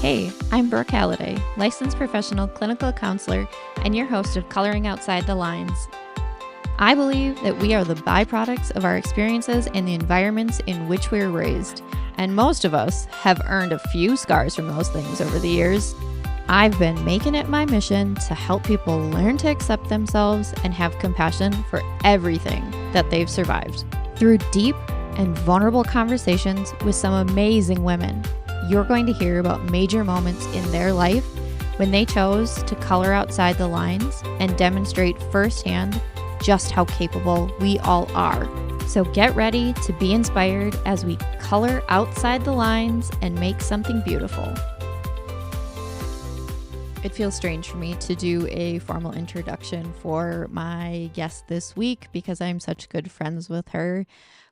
Hey, I'm Brooke Halliday, licensed professional clinical counselor and your host of Coloring Outside the Lines. I believe that we are the byproducts of our experiences and the environments in which we were raised, and most of us have earned a few scars from those things over the years. I've been making it my mission to help people learn to accept themselves and have compassion for everything that they've survived. Through deep and vulnerable conversations with some amazing women, you're going to hear about major moments in their life when they chose to color outside the lines and demonstrate firsthand just how capable we all are. So get ready to be inspired as we color outside the lines and make something beautiful. It feels strange for me to do a formal introduction for my guest this week because I'm such good friends with her.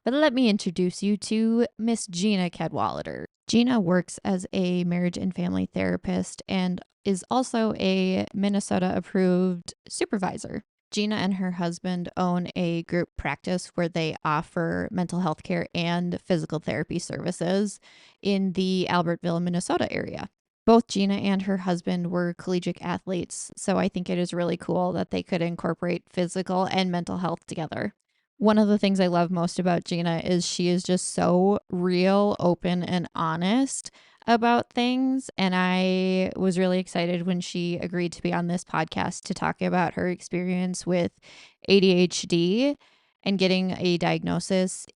But let me introduce you to Miss Gina Cadwallader. Gina works as a marriage and family therapist and is also a Minnesota-approved supervisor. Gina and her husband own a group practice where they offer mental health care and physical therapy services in the Albertville, Minnesota area. Both Gina and her husband were collegiate athletes, so I think it is really cool that they could incorporate physical and mental health together. One of the things I love most about Gina is she is just so real, open, and honest about things. And I was really excited when she agreed to be on this podcast to talk about her experience with ADHD and getting a diagnosis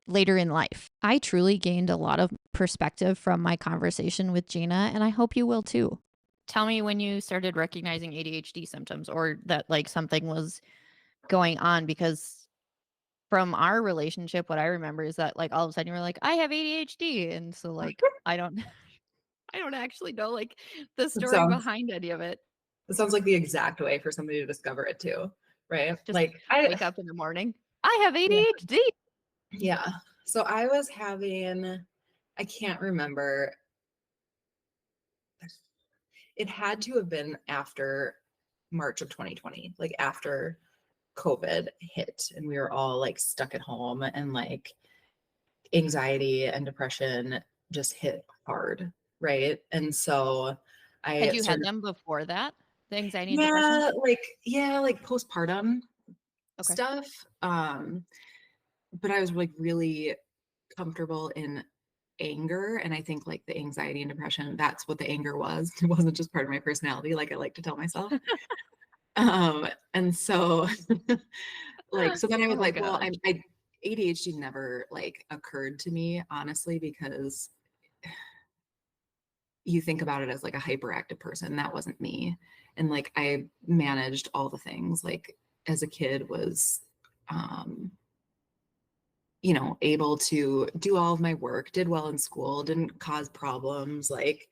later in life. I truly gained a lot of perspective from my conversation with Gina, and I hope you will too. Tell me when you started recognizing ADHD symptoms or that like something was going on, because from our relationship, what I remember is that like all of a sudden you were like, I have ADHD. And so like I don't I don't actually know like the It story sounds behind any of it. it sounds like the exact way for somebody to discover it too, right? Just Like I wake up in the morning. I have yeah, ADHD. yeah. So I was having, I can't remember. It had to have been after March of 2020, like after COVID hit and we were all like stuck at home and like anxiety and depression just hit hard, right? And so Had I you had started, them before that? The anxiety and depression? yeah, like postpartum Okay. stuff. But I was like really comfortable in anger. And I think like the anxiety and depression, that's what the anger was. It wasn't just part of my personality, like I like to tell myself. And so like, so then I Oh was my like, well, gosh. I ADHD never like occurred to me, honestly, because you think about it as like a hyperactive person. That wasn't me. And like I managed all the things like as a kid was um able to do all of my work, did well in school, didn't cause problems. Like,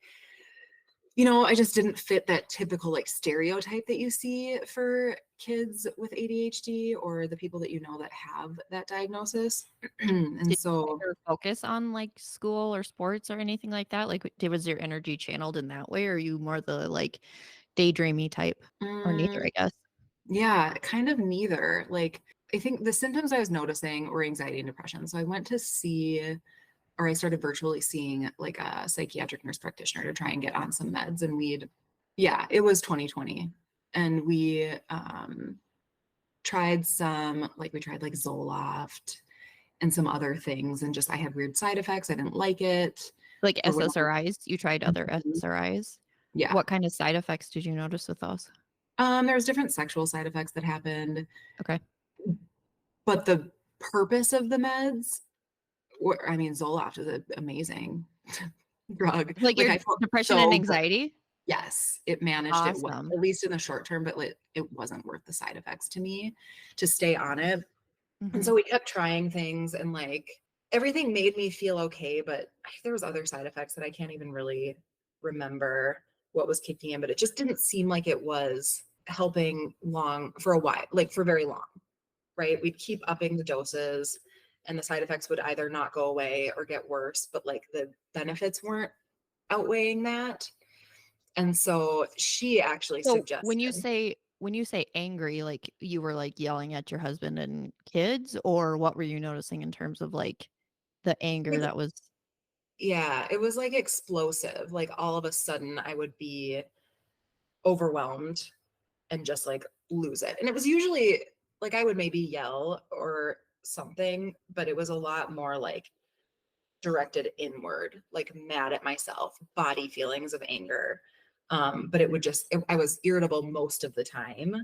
I just didn't fit that typical like stereotype that you see for kids with ADHD or the people that that have that diagnosis. And Did so, you ever focus on like school or sports or anything like that? Like was your energy channeled in that way, or are you more the like daydreamy type? Or neither, mm, I guess. yeah, kind of neither. Like, I think the symptoms I was noticing were anxiety and depression. So I went to see, or I started virtually seeing like a psychiatric nurse practitioner to try and get on some meds. And yeah, it was 2020. And we we tried like Zoloft and some other things. And just, I had weird side effects. I didn't like it Like or whatever. SSRIs? You tried other Mhm. SSRIs? Yeah. What kind of side effects did you notice with those? There was different sexual side effects that happened, Okay. but the purpose of the meds I mean, Zoloft is an amazing drug. Like Like, your I felt depression and so good. anxiety? Yes, it managed it well, Awesome. at least in the short term, but, like, it wasn't worth the side effects to me to stay on it. And so Mhm. we kept trying things and, like, everything made me feel okay, but there was other side effects that I can't even really remember what was kicking in, but it just didn't seem like it was helping long for a while, like, for very long. Right? We'd keep upping the doses and the side effects would either not go away or get worse, but like the benefits weren't outweighing that. And so she actually So when you suggested, say angry, like you were like yelling at your husband and kids, or what were you noticing in terms of like the anger like, that was Yeah, it was like explosive. Like all of a sudden I would be overwhelmed and just like lose it. And it was usually like I would maybe yell or something, but it was a lot more like directed inward, like mad at myself, body feelings of anger. But it would just, I was irritable most of the time.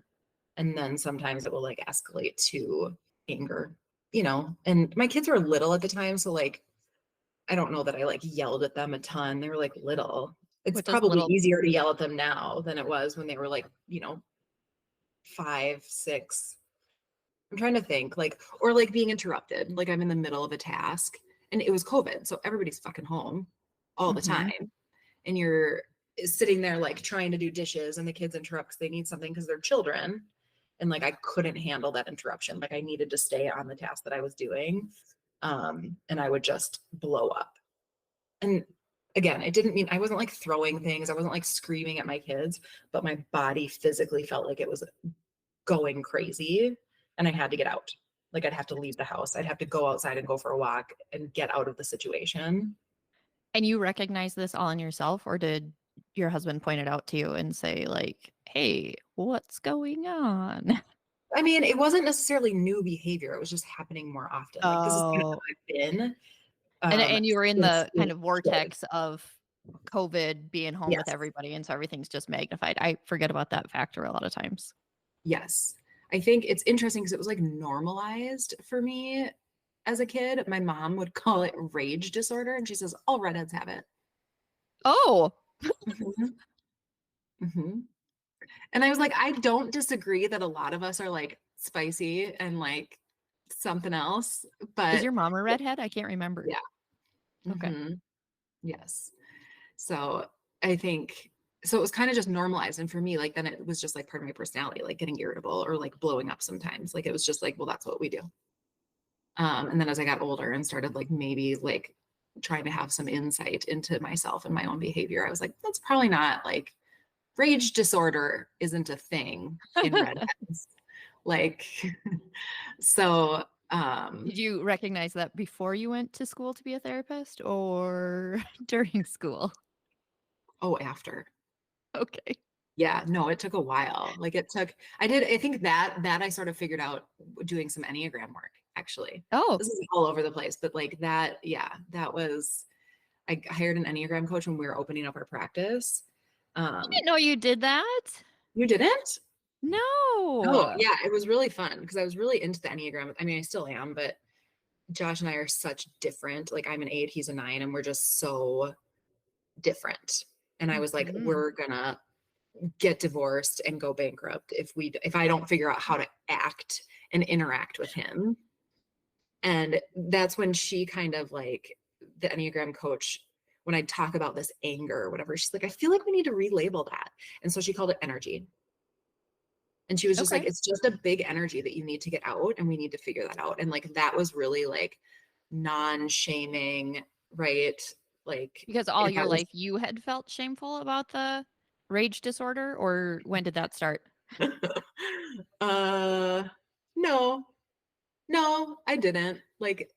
And then sometimes it will like escalate to anger, you know. And my kids were little at the time. So like, I don't know that I like yelled at them a ton. They were like little. It's What does probably little easier to yell at them now than it was when they were like, you know, 5, 6. I'm trying to think, like, or like being interrupted, like I'm in the middle of a task and it was COVID. So everybody's fucking home all the mm-hmm. time. And you're sitting there like trying to do dishes and the kids interrupt because they need something because they're children. And like I couldn't handle that interruption. Like I needed to stay on the task that I was doing. And I would just blow up. And again, it didn't mean I wasn't like throwing things, I wasn't like screaming at my kids, but my body physically felt like it was going crazy and I had to get out. Like I'd have to leave the house. I'd have to go outside and go for a walk and get out of the situation. And you recognize this all in yourself, or did your husband point it out to you and say, like, hey, what's going on? I mean, it wasn't necessarily new behavior. It was just happening more often. Like this is kind of Oh. how I've been And you were in since the kind being of a kid. vortex of COVID being home with Yes. everybody, and so everything's just magnified. I forget about that factor a lot of times. Yes. I think it's interesting because it was like normalized for me as a kid. My mom would call it rage disorder, and she says all redheads have it. Oh, Mhm. Mhm. And I was like, I don't disagree that a lot of us are like spicy and like something else, is but your mom a redhead? I can't remember. yeah. Okay. Hmm. Yes. So I think so it was kind of just normalized. And for me, like then it was just like part of my personality, like getting irritable or like blowing up sometimes. Like it was just like, well, that's what we do. And then as I got older and started like maybe like trying to have some insight into myself and my own behavior, I was like, that's probably not like rage disorder isn't a thing in redheads. Like, so, Did you recognize that before you went to school to be a therapist or during school? oh, after. Okay. Yeah, no, it took a while. Like it took, I think that I sort of figured out doing some Enneagram work, actually. Oh, This is all over the place, but like that, yeah, that was, I hired an Enneagram coach when we were opening up our practice. I Um, didn't know you did that. you didn't? Oh, No. yeah, it was really fun because I was really into the Enneagram. I mean, I still am, but Josh and I are such different. Like I'm an 8, he's a 9, and we're just so different. And I was like, Mhm. we're gonna get divorced and go bankrupt if I don't figure out how to act and interact with him. And that's when she kind of like the Enneagram coach, when I talk about this anger or whatever, she's like, I feel like we need to relabel that. And so she called it energy. And she was just like, Okay. it's just a big energy that you need to get out and we need to figure that out. And like that was really like non-shaming, right? Like Because all if I your was life you had felt shameful about the rage disorder, or when did that start? uh no, no, I didn't. Like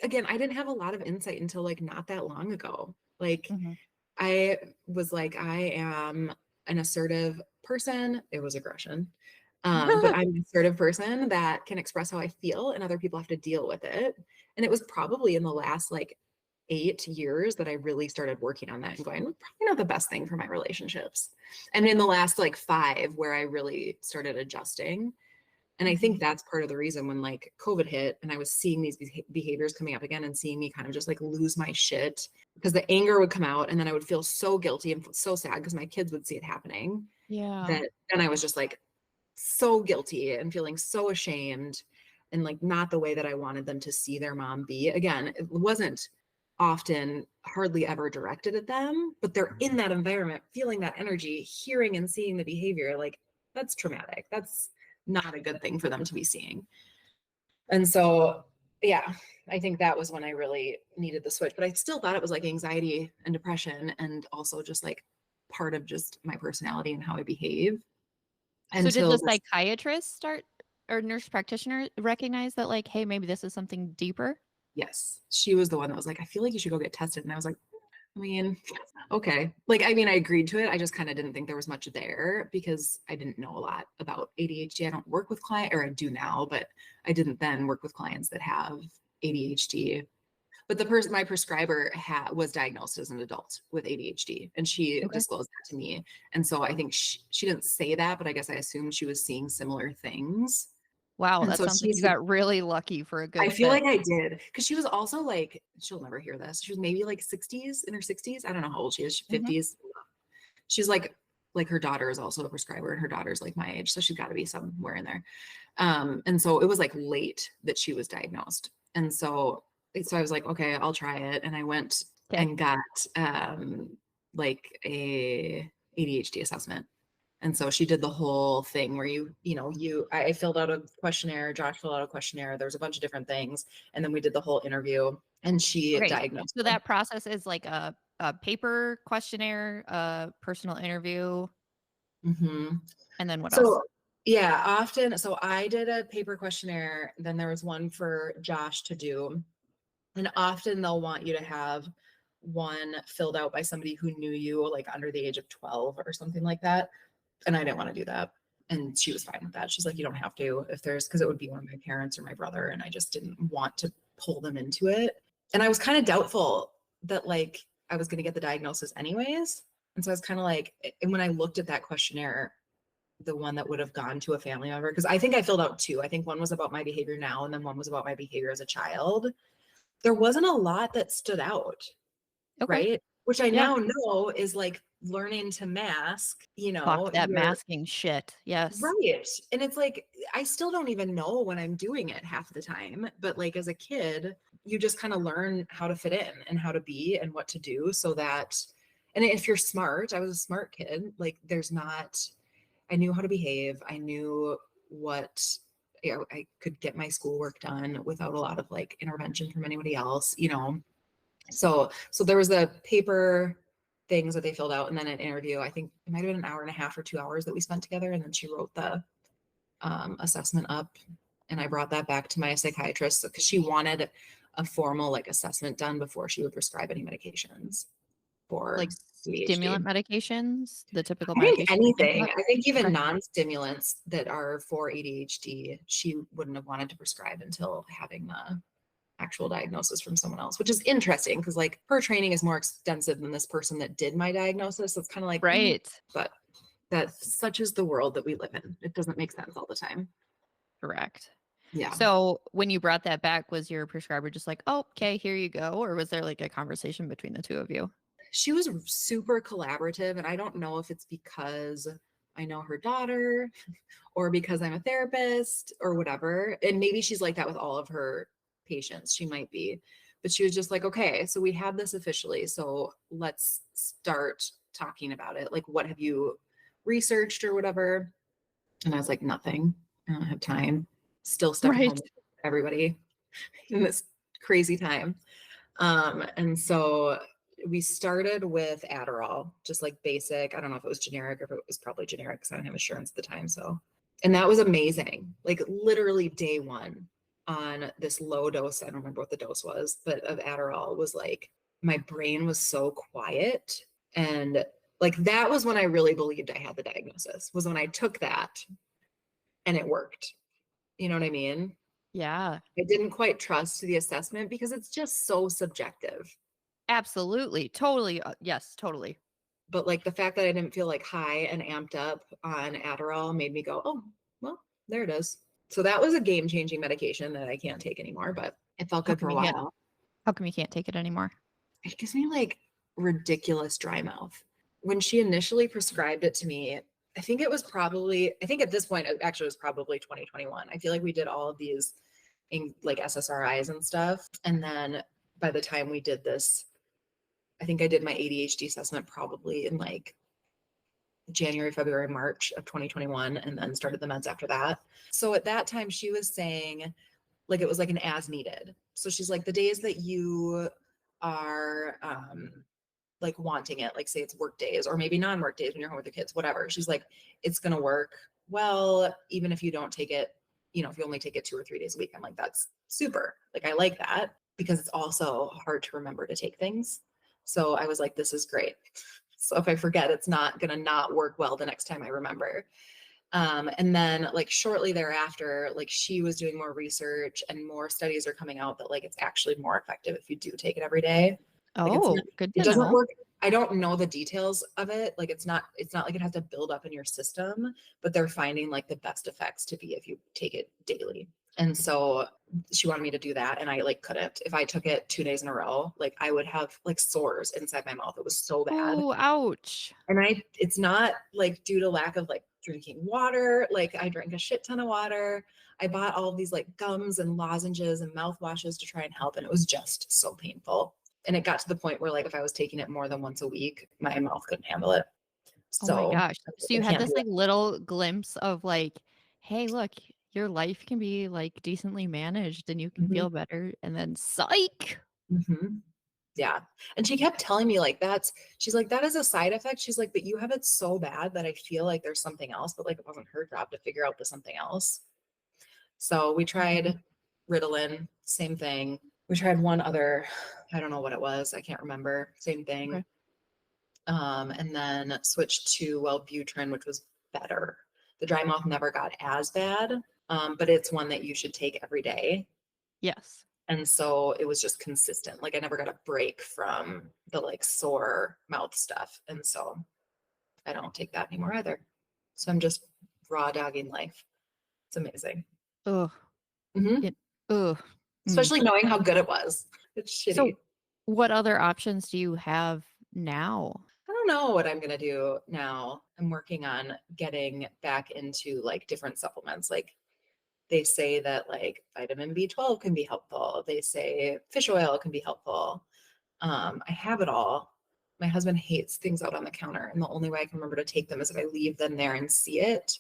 again, I didn't have a lot of insight until like not that long ago. Like Mhm. I was like, I am an assertive person. It was aggression. But I'm an assertive person that can express how I feel and other people have to deal with it. And it was probably in the last like 8 years that I really started working on that and going, "Well, probably not the best thing for my relationships." And in the last like 5 where I really started adjusting. And I think Mhm. that's part of the reason when like COVID hit and I was seeing these behaviors coming up again and seeing me kind of just like lose my shit because the anger would come out and then I would feel so guilty and so sad because my kids would see it happening Yeah. that then I was just like so guilty and feeling so ashamed and like not the way that I wanted them to see their mom be. Again, it wasn't often hardly ever directed at them, but they're in that environment, feeling that energy, hearing and seeing the behavior. Like that's traumatic. That's not a good thing for them to be seeing. And so, yeah, I think that was when I really needed the switch, but I still thought it was like anxiety and depression and also just like part of just my personality and how I behave So did until the this. psychiatrist start, or nurse practitioner recognize that, like, hey, maybe this is something deeper? Yes. She was the one that was like, I feel like you should go get tested. And I was like, I mean, okay. Like, I mean, I agreed to it. I just kind of didn't think there was much there because I didn't know a lot about ADHD. I don't work with clients, or I do now, but I didn't then work with clients that have ADHD. But the person, my prescriber was diagnosed as an adult with ADHD, and she Okay. disclosed that to me. And so I think she didn't say that, but I guess I assumed she was seeing similar things. Wow, And that so sounds like you got really lucky for a I good feel fit. like I did, because she was also like, she'll never hear this. She was maybe like 60s, in her 60s. I don't know how old she is, Hmm. 50s. She's like her daughter is also a prescriber, and her daughter's like my age, so she's got to be somewhere in there. And so it was like late that she was diagnosed. And so I was like, okay, I'll try it. And I went Okay. and got like a ADHD assessment. And so she did the whole thing where I filled out a questionnaire, Josh filled out a questionnaire. There's a bunch of different things. And then we did the whole interview, and she Okay. diagnosed So me. that process is like a paper questionnaire, a personal interview, Mhm. and then what else? So yeah, often. So I did a paper questionnaire. Then there was one for Josh to do. And often they'll want you to have one filled out by somebody who knew you like under the age of 12 or something like that. And I didn't want to do that. And she was fine with that. She's like, you don't have to if there's, because it would be one of my parents or my brother. And I just didn't want to pull them into it. And I was kind of doubtful that like I was going to get the diagnosis anyways. And so I was kind of like, and when I looked at that questionnaire, the one that would have gone to a family member, because I think I filled out two. I think one was about my behavior now, and then one was about my behavior as a child. There wasn't a lot that stood out, Okay. right? Which I Yeah. now know is like learning to mask, Fuck that your masking shit. Yes. right. And it's like, I still don't even know when I'm doing it half the time. But like as a kid, you just kind of learn how to fit in and how to be and what to do so that, and if you're smart, I was a smart kid, like there's not, I knew how to behave. I knew what, I could get my schoolwork done without a lot of like intervention from anybody else. So there was the paper things that they filled out, and then an interview. I think it might have been an hour and a half or 2 hours that we spent together, and then she wrote the assessment up, and I brought that back to my psychiatrist because she wanted a formal like assessment done before she would prescribe any medications Like for ADHD. stimulant medications, the typical I think medications you think anything. about. I think even Okay. non-stimulants that are for ADHD, she wouldn't have wanted to prescribe until having the actual diagnosis from someone else, which is interesting because like her training is more extensive than this person that did my diagnosis. So it's kind of like, Right. but that such is the world that we live in. It doesn't make sense all the time. Correct. Yeah. So when you brought that back, was your prescriber just like, oh, okay, here you go? Or was there like a conversation between the two of you? She was super collaborative. And I don't know if it's because I know her daughter or because I'm a therapist or whatever. And maybe she's like that with all of her patients. She might be. But she was just like, okay, so we have this officially. So let's start talking about it. Like, what have you researched or whatever? And I was like, nothing. I don't have time. Still stuck at home Right. with everybody in this crazy time. And so we started with Adderall, just like basic. I don't know if it was generic or if it was probably generic because I didn't have insurance at the time. So, and that was amazing. Like literally day one on this low dose. I don't remember what the dose was, but of Adderall was like my brain was so quiet. And like that was when I really believed I had the diagnosis, was when I took that and it worked. You know what I mean? Yeah, I didn't quite trust the assessment because it's just so subjective. absolutely. Totally. Yes, totally. But like the fact that I didn't feel like high and amped up on Adderall made me go, oh, well, there it is. So that was a game changing medication that I can't take anymore, but it felt How good for come a you can't? while. How come you can't take it anymore? It gives me like ridiculous dry mouth. When she initially prescribed it to me, I think at this point, it actually was probably 2021. I feel like we did all of these in like SSRIs and stuff. And then by the time we did this, I think I did my ADHD assessment probably in like January, February, March of 2021, and then started the meds after that. So at that time, she was saying, like, it was like an as needed. So she's like, the days that you are like wanting it, like say it's work days or maybe non-work days when you're home with the kids, whatever. She's like, it's going to work well, even if you don't take it, if you only take it 2 or 3 days a week. I'm like, that's super. Like, I like that. because it's also hard to remember to take things. So I was like, this is great. So if I forget, it's not going to not work well the next time I remember. And then like shortly thereafter, like she was doing more research and more studies are coming out that like it's actually more effective if you do take it every day. Like it's not, Oh, good it to doesn't know. work. I don't know the details of it. Like it's not like it has to build up in your system, but they're finding like the best effects to be if you take it daily. And so she wanted me to do that. And I like couldn't. If I took it 2 days in a row, like I would have like sores inside my mouth. It was so bad. Oh, ouch. And it's not like due to lack of like drinking water. Like I drank a shit ton of water. I bought all of these like gums and lozenges and mouthwashes to try and help. And it was just so painful. And it got to the point where like if I was taking it more than once a week, my mouth couldn't handle it. Oh my So gosh. So I you had can't this do like little glimpse of like, hey, look, your life can be like decently managed and you it. can feel better. And then psych. Mm-hmm. Yeah. And she kept telling me like she's like, that is a side effect. She's like, but you have it so bad that I feel like there's something else, but like it wasn't her job to figure out the something else. So we tried Ritalin, same thing. We tried one other, I don't know what it was. I can't remember. Same thing. Okay. And then switched to Wellbutrin, which was better. The dry mouth never got as bad, but it's one that you should take every day. Yes. And so it was just consistent. Like I never got a break from the like sore mouth stuff. And so I don't take that anymore either. So I'm just raw dogging life. It's amazing. Ugh. Hmm. It, ugh. Mm. Especially knowing how good it was. It's shitty. So what other options do you have now? I don't know what I'm going to do now. I'm working on getting back into like different supplements. Like they say that like vitamin B12 can be helpful. They say fish oil can be helpful. I have it all. My husband hates things out on the counter, and the only way I can remember to take them is if I leave them there and see it.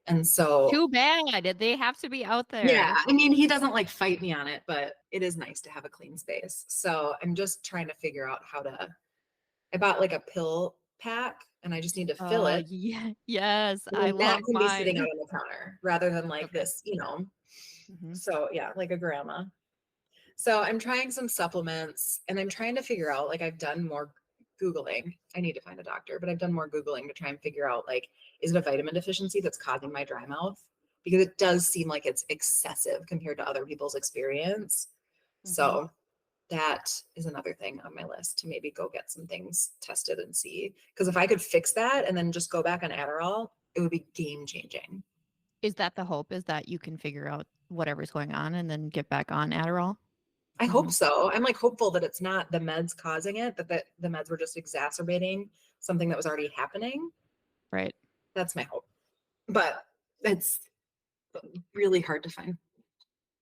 And so, Too bad. They have to be out yeah, there. I mean, he doesn't like fight me on it, but it is nice to have a clean space. So I'm just trying to figure out how to. I bought like a pill pack, and I just need to fill Oh, it. yeah. Yes. And I then that love can be sitting out mine. on the counter rather than like Okay. this. Hmm. So yeah, like a grandma. So I'm trying some supplements and I'm trying to figure out, like I've done more Googling. I need to find a doctor, but I've done more Googling to try and figure out like, is it a vitamin deficiency that's causing my dry mouth? Because it does seem like it's excessive compared to other people's experience. Hmm. So that is another thing on my list to maybe go get some things tested and see. Because if I could fix that and then just go back on Adderall, it would be game changing. Is that the hope? Is that you can figure out whatever's going on and then get back on Adderall? I hope Hmm. so. I'm like hopeful that it's not the meds causing it, that the meds were just exacerbating something that was already happening. Right. That's my hope. But it's really hard to find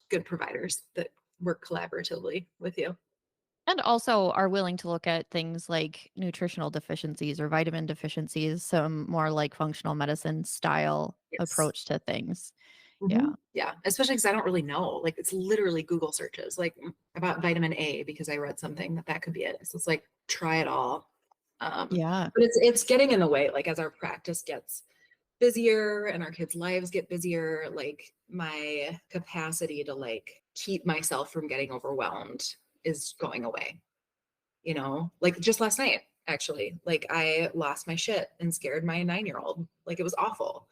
good providers that work collaboratively with you. And also are willing to look at things like nutritional deficiencies or vitamin deficiencies, some more like functional medicine style Yes. approach to things. Hmm. Yeah. Yeah. Especially because I don't really know. Like it's literally Google searches, like about vitamin A, because I read something that could be it. So it's like, try it all. Yeah. But it's getting in the way, like as our practice gets busier and our kids' lives get busier, like my capacity to like keep myself from getting overwhelmed is going away. Like just last night, actually, like I lost my shit and scared my 9-year-old. Like it was awful.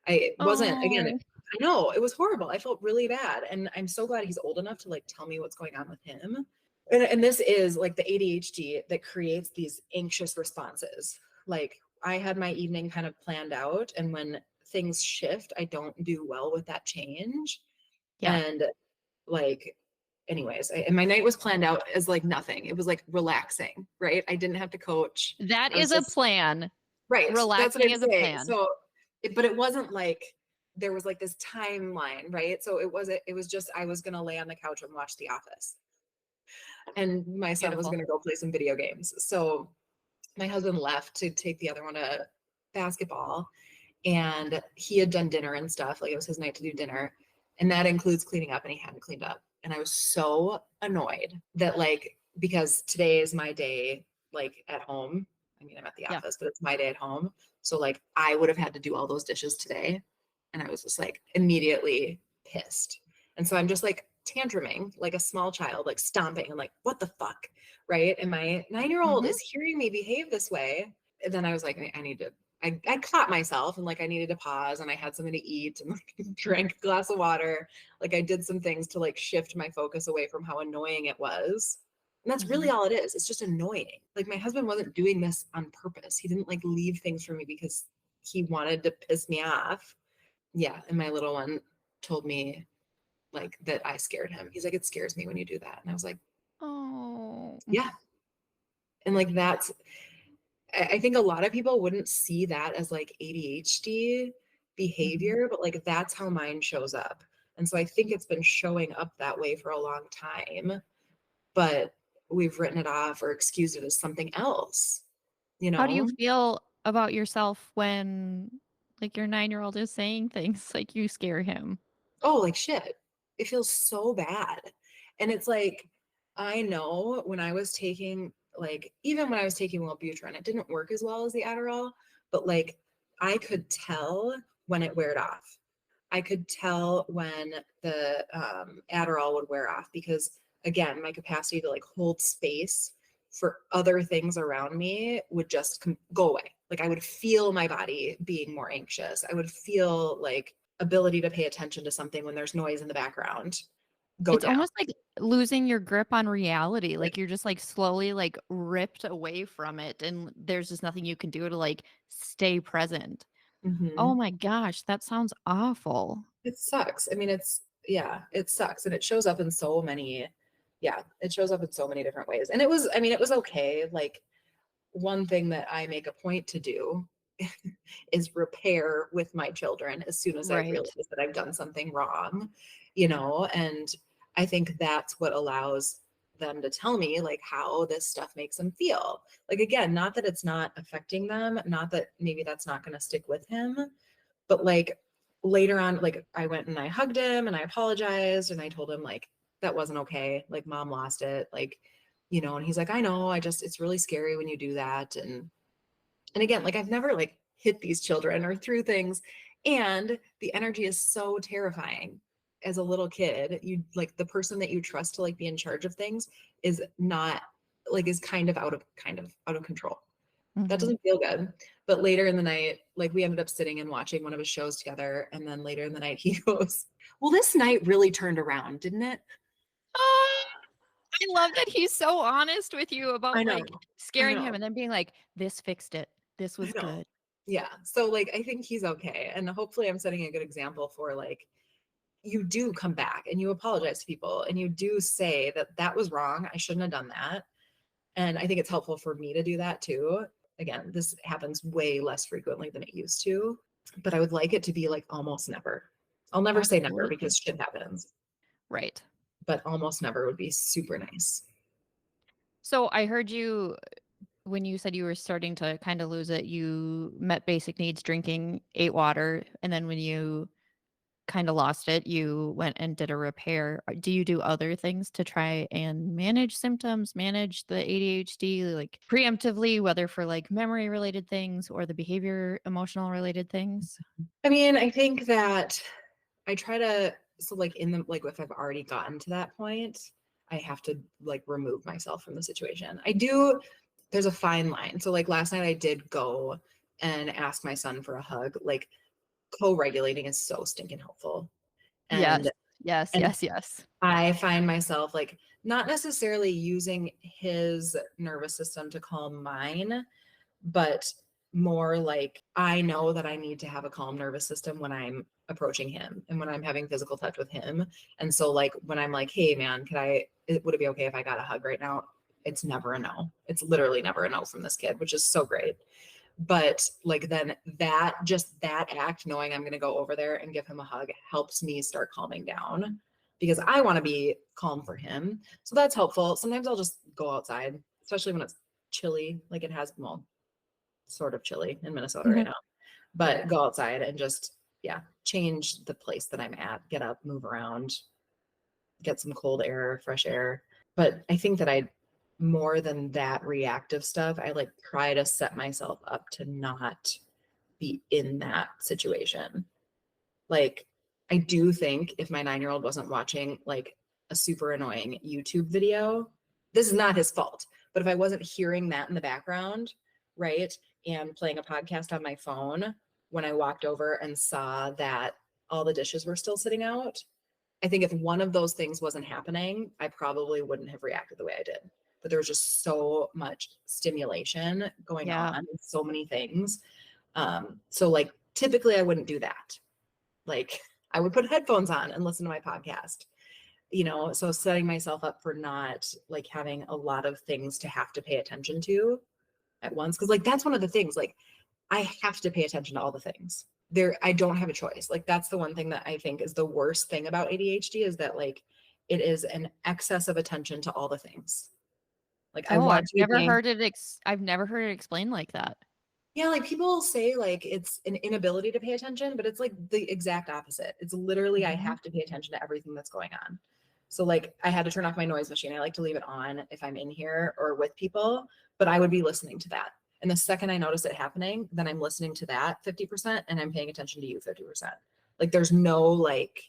I wasn't, again, Oh, I know it was horrible. I felt really bad. And I'm so glad he's old enough to like tell me what's going on with him. And this is like the ADHD that creates these anxious responses. Like I had my evening kind of planned out, and when things shift, I don't do well with that change. yeah. And like, anyways, and my night was planned out as like nothing. It was like relaxing, right? I didn't have to coach. That I was is a just plan. right. That's what Relaxing I'm is a saying. plan. So, but it wasn't like there was like this timeline, right? So it was just I was gonna lay on the couch and watch The Office, and my son was Beautiful. gonna go play some video games. So my husband left to take the other one to basketball, and he had done dinner and stuff. Like it was his night to do dinner, and that includes cleaning up, and he hadn't cleaned up. And I was so annoyed that like because today is my day, like at home. I mean, I'm at the Yeah. office, but it's my day at home. So like I would have had to do all those dishes today, and I was just like immediately pissed. And so I'm just like tantruming like a small child, like stomping and like, what the fuck? Right. And my 9-year-old Mm-hmm. is hearing me behave this way. And then I was like, I need to, I caught myself and like I needed to pause and I had something to eat and like drank a glass of water. Like I did some things to like shift my focus away from how annoying it was. And that's really Mm-hmm. all it is. It's just annoying. Like my husband wasn't doing this on purpose. He didn't like leave things for me because he wanted to piss me off. Yeah. And my little one told me like that I scared him. He's like, it scares me when you do that. And I was like, Oh. yeah. And like that's, I think a lot of people wouldn't see that as like ADHD Mm-hmm. behavior, but like that's how mine shows up. And so I think it's been showing up that way for a long time, but we've written it off or excused it as something else, you How do you know? feel about yourself when like your 9-year-old is saying things like you scare him? Oh, like shit. It feels so bad. And it's like, I know when I was taking, like, even when I was taking Wellbutrin, it didn't work as well as the Adderall, but like, I could tell when it weared off. I could tell when the Adderall would wear off because, again, my capacity to like hold space for other things around me would just go away. Like I would feel my body being more anxious. I would feel like ability to pay attention to something when there's noise in the background go It's down. almost like losing your grip on reality. Like, Like you're just like slowly like ripped away from it and there's just nothing you can do to like stay present. Oh mhm. my gosh, that sounds awful. It sucks. I mean, yeah, it sucks. And it shows up in so many, yeah, it shows up in so many different ways. And it was, I mean, it was okay. Like, one thing that I make a point to do is repair with my children as soon as I Right. realize that I've done something wrong, you know, and I think that's what allows them to tell me like how this stuff makes them feel. Like again, not that it's not affecting them, not that maybe that's not going to stick with him, but like later on, like I went and I hugged him and I apologized and I told him like that wasn't okay. Like mom lost it. Like, you know, and he's like, I know, it's really scary when you do that. And again, like I've never like hit these children or threw things. And the energy is so terrifying. As a little kid, you like the person that you trust to like be in charge of things is not like is kind of out of control. That Mhm. doesn't feel good. But later in the night, like we ended up sitting and watching one of his shows together. And then later in the night, he goes, well, this night really turned around, didn't it? Oh, I love that he's so honest with you I about know. like I scaring him know. and then being like, this fixed it. This I was know. good. Yeah. So like I think he's okay. And hopefully I'm setting a good example for like you do come back and you apologize to people and you do say that that was wrong. I shouldn't have done that. And I think it's helpful for me to do that too. Again, this happens way less frequently than it used to, but I would like it to be like almost never. I'll never say never Absolutely. because shit happens, Right. but almost never would be super nice. So I heard you when you said you were starting to kind of lose it, you met basic needs, drinking, ate water, and then when you kind of lost it, you went and did a repair. Do you do other things to try and manage symptoms, manage the ADHD, like preemptively, whether for like memory related things or the behavior emotional related things? I mean, I think that I try to, so like in the, like if I've already gotten to that point, I have to like remove myself from the situation. I do, there's a fine line. So like last night I did go and ask my son for a hug. Like co-regulating is so stinking helpful. Yes. And Yes. and Yes. Yes. I find myself like not necessarily using his nervous system to calm mine, but more like I know that I need to have a calm nervous system when I'm approaching him and when I'm having physical touch with him. And so like when I'm like, hey man, would it be okay if I got a hug right now? It's never a no. It's literally never a no from this kid, which is so great. But like then that just that act, knowing I'm gonna go over there and give him a hug helps me start calming down because I want to be calm for him. So that's helpful. Sometimes I'll just go outside, especially when it's chilly, like it has, well, sort of chilly in Minnesota right Mhm. now, but go outside and just, yeah, change the place that I'm at, get up, move around, get some cold air, fresh air. But I think that more than that reactive stuff, I like try to set myself up to not be in that situation. Like, I do think if my 9-year-old wasn't watching like a super annoying YouTube video, this is not his fault. But if I wasn't hearing that in the background, right, and playing a podcast on my phone when I walked over and saw that all the dishes were still sitting out, I think if one of those things wasn't happening, I probably wouldn't have reacted the way I did. But there was just so much stimulation going Yeah. on, so many things. So like typically I wouldn't do that. Like I would put headphones on and listen to my podcast, so setting myself up for not like having a lot of things to have to pay attention to at once. Cause like that's one of the things, like I have to pay attention to all the things. I don't have a choice. Like that's the one thing that I think is the worst thing about ADHD is that like it is an excess of attention to all the things. Like I Oh, want to be paying. I've never heard it explained like that. Yeah, like people say like it's an inability to pay attention, but it's like the exact opposite. It's literally I Mhm. have to pay attention to everything that's going on. So like I had to turn off my noise machine. I like to leave it on if I'm in here or with people, but I would be listening to that. And the second I notice it happening, then I'm listening to that 50% and I'm paying attention to you 50%. Like there's no like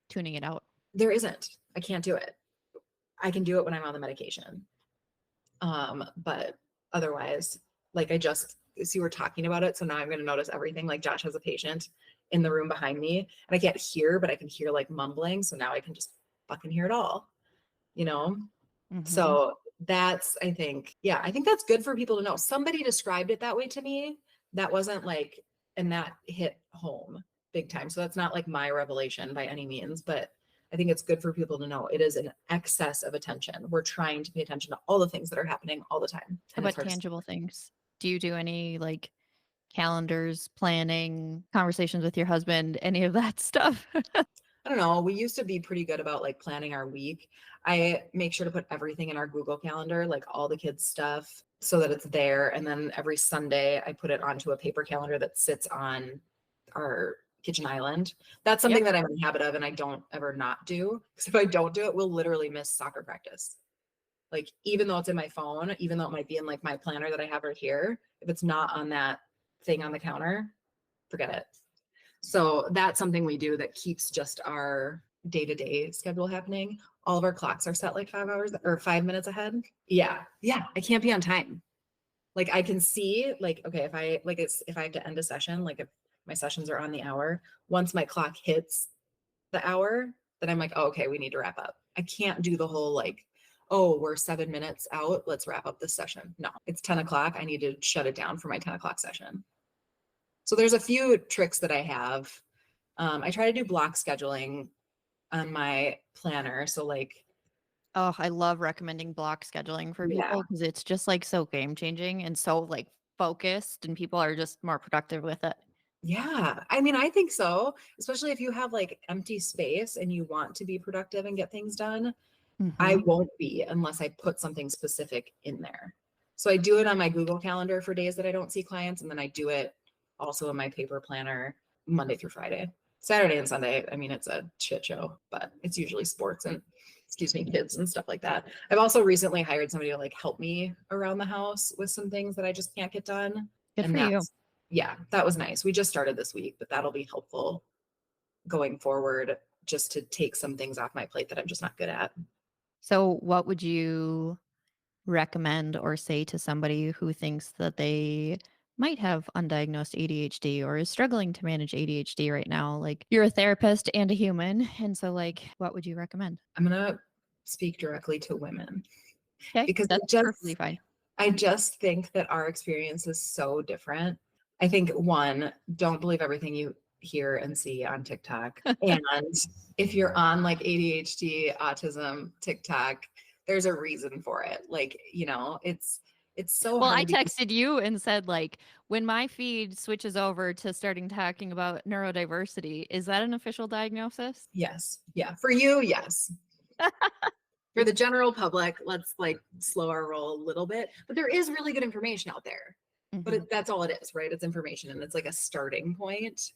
Tuning it out. there isn't. I can't do it. I can do it when I'm on the medication. But otherwise, like I just see we're talking about it. So now I'm going to notice everything. Like Josh has a patient in the room behind me and I can't hear, but I can hear like mumbling. So now I can just fucking hear it all, you know? Mhm. So that's, I think, yeah, I think that's good for people to know. Somebody described it that way to me. That wasn't like, and that hit home big time. So that's not like my revelation by any means, but I think it's good for people to know it is an excess of attention. We're trying to pay attention to all the things that are happening all the time. How And it's about hard to, tangible things? Do you do any like calendars, planning, conversations with your husband, any of that stuff? I don't know. We used to be pretty good about like planning our week. I make sure to put everything in our Google Calendar, like all the kids' stuff, so that it's there. And then every Sunday, I put it onto a paper calendar that sits on our kitchen island. That's something Yep. that I'm in the habit of, and I don't ever not do. Because if I don't do it, we'll literally miss soccer practice. Like, even though it's in my phone, even though it might be in like my planner that I have right here, if it's not on that thing on the counter, forget it. So that's something we do that keeps just our day-to-day schedule happening. All of our clocks are set like 5 hours or 5 minutes ahead. Yeah. Yeah. I can't be on time. Like I can see like, okay, if I have to end a session, like if my sessions are on the hour, once my clock hits the hour, then I'm like, oh, okay, we need to wrap up. I can't do the whole like, oh, we're 7 minutes out. Let's wrap up this session. No, it's 10 o'clock. I need to shut it down for my 10 o'clock session. So there's a few tricks that I have. I try to do block scheduling on my planner. So like, Oh, I love recommending block scheduling for yeah, people because it's just like so game changing and so like focused and people are just more productive with it. yeah. I mean, I think so, especially if you have like empty space and you want to be productive and get things done. I Mhm. won't be unless I put something specific in there. So I do it on my Google Calendar for days that I don't see clients, and then I do it also in my paper planner Monday through Friday. Saturday and Sunday, I mean, it's a shit show, but it's usually sports and, excuse me, kids and stuff like that. I've also recently hired somebody to like help me around the house with some things that I just can't get done. Good And for you. yeah, that was nice. We just started this week, but that'll be helpful going forward just to take some things off my plate that I'm just not good at. So, what would you recommend or say to somebody who thinks that they might have undiagnosed ADHD or is struggling to manage ADHD right now? Like, you're a therapist and a human. And so, like, what would you recommend? I'm going to speak directly to women Okay. because That's perfectly fine. I just think that our experience is so different. I think one, don't believe everything you hear and see on TikTok. And if you're on like ADHD, autism, TikTok, there's a reason for it. Like, it's so Well, I hard because texted you and said, like, when my feed switches over to starting talking about neurodiversity, is that an official diagnosis? yes. Yeah. For you, yes. For the general public, let's like slow our roll a little bit. But there is really good information out there. But Mhm. that's all it is, right? It's information and it's like a starting point.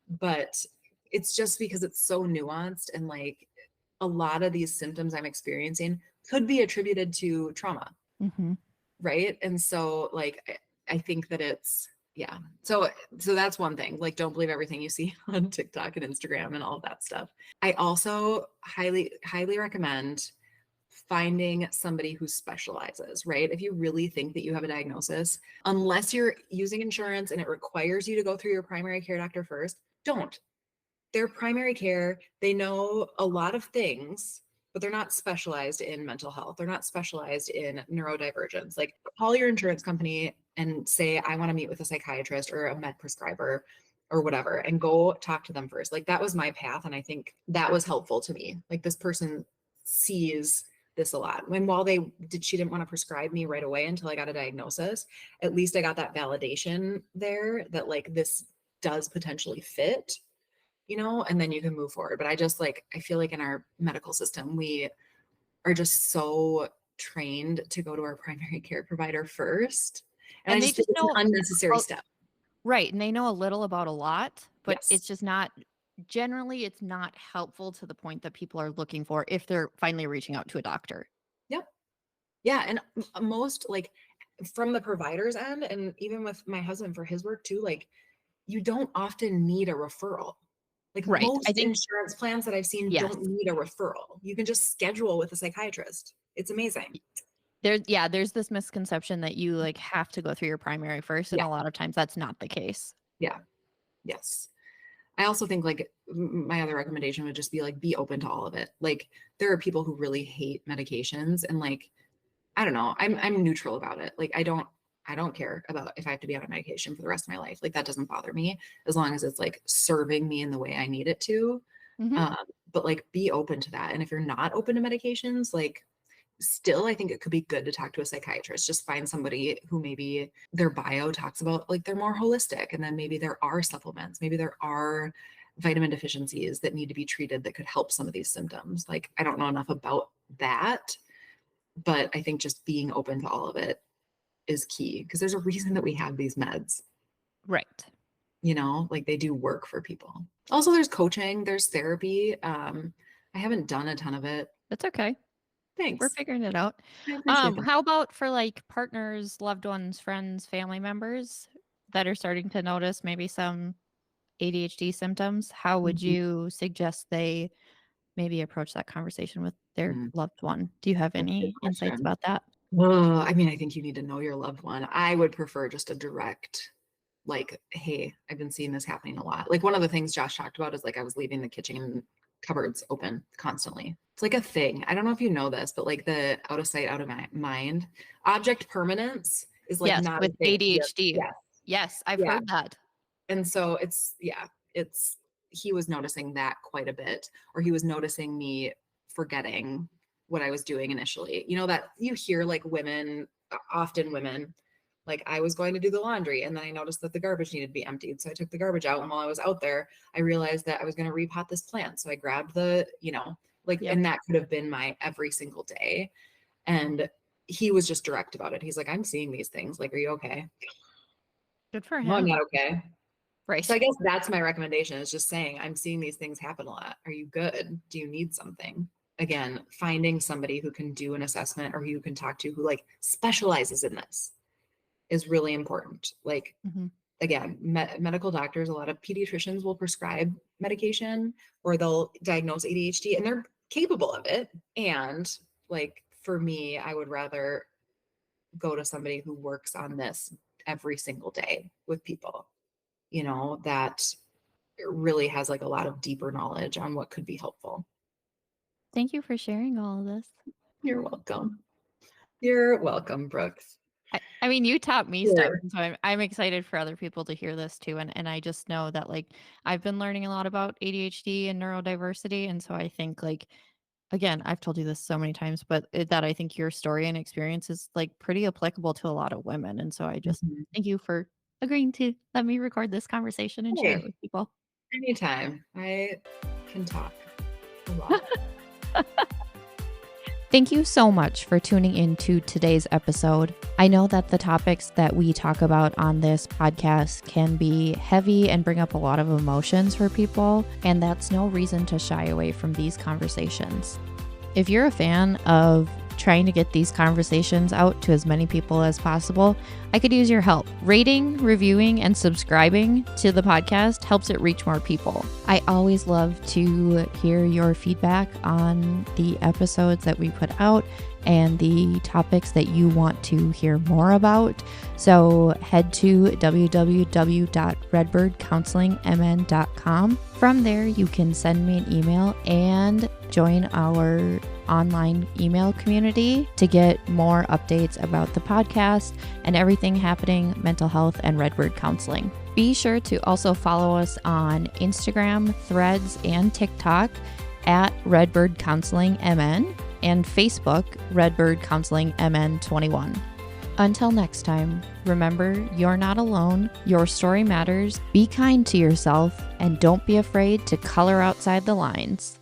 But it's just because it's so nuanced and like a lot of these symptoms I'm experiencing could be attributed to trauma, Mhm. right? And so like I think that it's Yeah. So that's one thing. Like, don't believe everything you see on TikTok and Instagram and all of that stuff. I also highly, highly recommend finding somebody who specializes, right? If you really think that you have a diagnosis, unless you're using insurance and it requires you to go through your primary care doctor first, don't. They're primary care. They know a lot of things, but they're not specialized in mental health. They're not specialized in neurodivergence. Like, call your insurance company and say, I want to meet with a psychiatrist or a med prescriber or whatever, and go talk to them first. Like, that was my path. And I think that was helpful to me. Like, this person sees this a lot. She didn't want to prescribe me right away until I got a diagnosis. At least I got that validation there that like this does potentially fit, and then you can move forward. But I feel like in our medical system, we are just so trained to go to our primary care provider first. And I they just think just it's an know, unnecessary step. right. And they know a little about a lot, but Yes. it's just not, generally, it's not helpful to the point that people are looking for if they're finally reaching out to a doctor. Yep. Yeah. And most, like, from the provider's end, and even with my husband for his work too, like, you don't often need a referral. Like, Right. I most think, insurance plans that I've seen yes, don't need a referral. You can just schedule with a psychiatrist. It's amazing. there's this misconception that you like have to go through your primary first. And Yeah. a lot of times that's not the case. Yeah. Yes. I also think like my other recommendation would just be like, be open to all of it. Like, there are people who really hate medications, and like, I don't know, I'm neutral about it. Like, I don't care about if I have to be on a medication for the rest of my life. Like, that doesn't bother me as long as it's like serving me in the way I need it to. Mhm. But like, be open to that. And if you're not open to medications, like, still, I think it could be good to talk to a psychiatrist. Just find somebody who maybe their bio talks about like they're more holistic, and then maybe there are supplements, maybe there are vitamin deficiencies that need to be treated that could help some of these symptoms. Like, I don't know enough about that, but I think just being open to all of it is key, because there's a reason that we have these meds. Right. Like, they do work for people. Also, there's coaching, there's therapy. I haven't done a ton of it. That's okay. Thanks. We're figuring it out. I appreciate that. How about for like partners, loved ones, friends, family members that are starting to notice maybe some ADHD symptoms? How would Mhm. you suggest they maybe approach that conversation with their Mm, loved one? Do you have that's a good any insights question. about that? Well, I mean, I think you need to know your loved one. I would prefer just a direct, like, hey, I've been seeing this happening a lot. Like, one of the things Josh talked about is like, I was leaving the kitchen cupboards open constantly. It's like a thing. I don't know if you know this, but like, the out of sight, out of mind, object permanence is like Yes, not a with thing here. ADHD. Yes. Yes, I've Yeah. heard that. And so he was noticing that quite a bit, or he was noticing me forgetting what I was doing initially. That you hear like often women, like, I was going to do the laundry and then I noticed that the garbage needed to be emptied. So I took the garbage out. And while I was out there, I realized that I was going to repot this plant. So I grabbed Yep. and that could have been my every single day. And he was just direct about it. He's like, I'm seeing these things. Like, are you okay? Good for No, I'm him. not okay. Right. So I guess that's my recommendation, is just saying, I'm seeing these things happen a lot. Are you good? Do you need something? Again, finding somebody who can do an assessment or who you can talk to who like specializes in this is really important. Like, Mhm. again, medical doctors, a lot of pediatricians will prescribe medication or they'll diagnose ADHD, and they're capable of it. And like, for me, I would rather go to somebody who works on this every single day with people, that really has like a lot of deeper knowledge on what could be helpful. Thank you for sharing all of this. You're welcome. You're welcome, Brooks. I mean, you taught me stuff, Sure. and so I'm excited for other people to hear this too. And I just know that like I've been learning a lot about ADHD and neurodiversity, and so I think like again, I've told you this so many times, but that I think your story and experience is like pretty applicable to a lot of women, and so I just Mhm. thank you for agreeing to let me record this conversation and share it Hey, with people. anytime. I can talk a lot. Thank you so much for tuning into today's episode. I know that the topics that we talk about on this podcast can be heavy and bring up a lot of emotions for people, and that's no reason to shy away from these conversations. If you're a fan of trying to get these conversations out to as many people as possible, I could use your help. Rating, reviewing, and subscribing to the podcast helps it reach more people. I always love to hear your feedback on the episodes that we put out and the topics that you want to hear more about. So head to www.redbirdcounseling.mn.com. From there, you can send me an email and join our online email community to get more updates about the podcast and everything happening mental health and Redbird Counseling. Be sure to also follow us on Instagram, Threads, and TikTok at Redbird Counseling MN and Facebook Redbird Counseling MN 21. Until next time, remember, you're not alone, your story matters, be kind to yourself, and don't be afraid to color outside the lines.